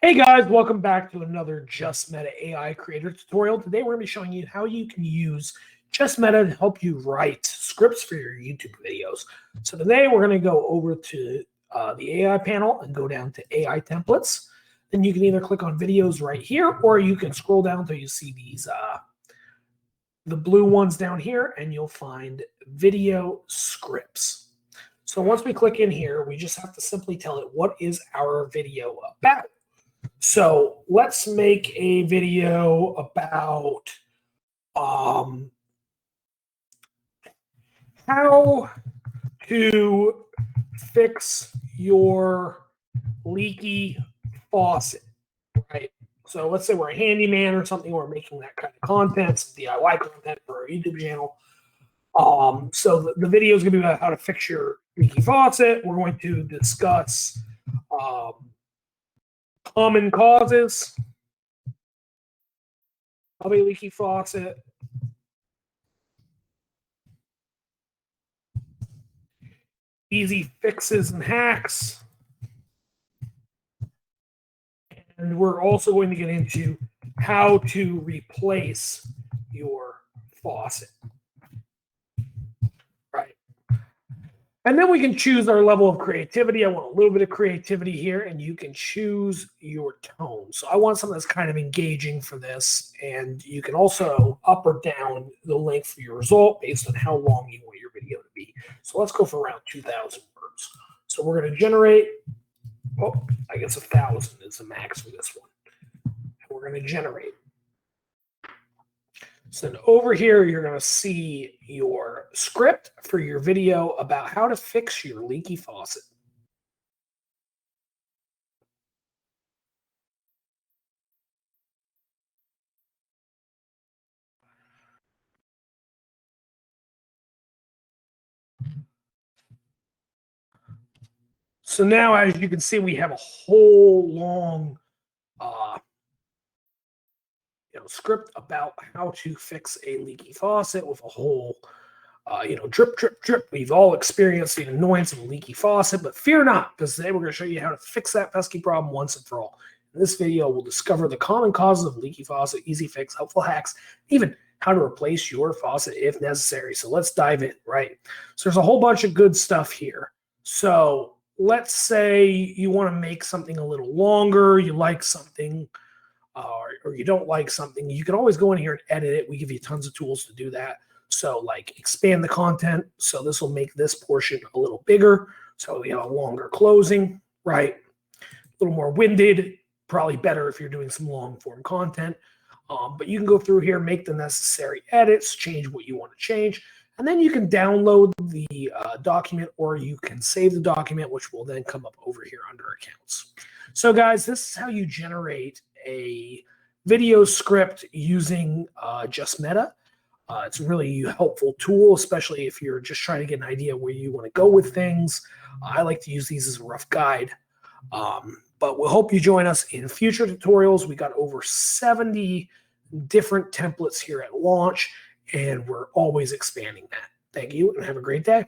Hey guys, welcome back to another Just Meta AI creator tutorial. Today we're going to be showing you how you can use Just Meta to help you write scripts for your YouTube videos. So today we're going to go over to the AI panel and go down to AI templates. Then you can either click on videos right here, or you can scroll down until you see these the blue ones down here, and you'll find video scripts. So once we click in here, we just have to simply tell it what is our video about. So let's make a video about how to fix your leaky faucet, right? So let's say we're a handyman or something. We're making that kind of content, some DIY content for our YouTube channel. So the video is going to be about how to fix your leaky faucet. We're going to discuss common causes of a leaky faucet, easy fixes and hacks, and we're also going to get into how to replace your faucet, right? And then we can choose our level of creativity. I want a little bit of creativity here, and you can choose your tone. So I want something that's kind of engaging for this, and you can also up or down the length of your result based on how long you want your video to be. So let's go for around 2,000 words. So we're going to generate, I guess 1,000 is the max for this one. And we're going to generate. So then over here, you're going to see your script for your video about how to fix your leaky faucet. So now, as you can see, we have a whole long script about how to fix a leaky faucet with a whole drip, drip, drip. We've all experienced the annoyance of a leaky faucet, but fear not, because today we're going to show you how to fix that pesky problem once and for all. In this video, we'll discover the common causes of leaky faucet, easy fix, helpful hacks, even how to replace your faucet if necessary. So let's dive in, right? So there's a whole bunch of good stuff here. So let's say you want to make something a little longer, you like something, or you don't like something, you can always go in here and edit it. We give you tons of tools to do that. So like expand the content. So this will make this portion a little bigger. So we have a longer closing, right? A little more winded, probably better if you're doing some long form content. But you can go through here, make the necessary edits, change what you want to change. And then you can download the document, or you can save the document, which will then come up over here under accounts. So guys, this is how you generate a video script using Just Meta. It's a really helpful tool, especially if you're just trying to get an idea where you want to go with things. I like to use these as a rough guide. But we'll hope you join us in future tutorials. We got over 70 different templates here at launch, and we're always expanding that. Thank you, and have a great day.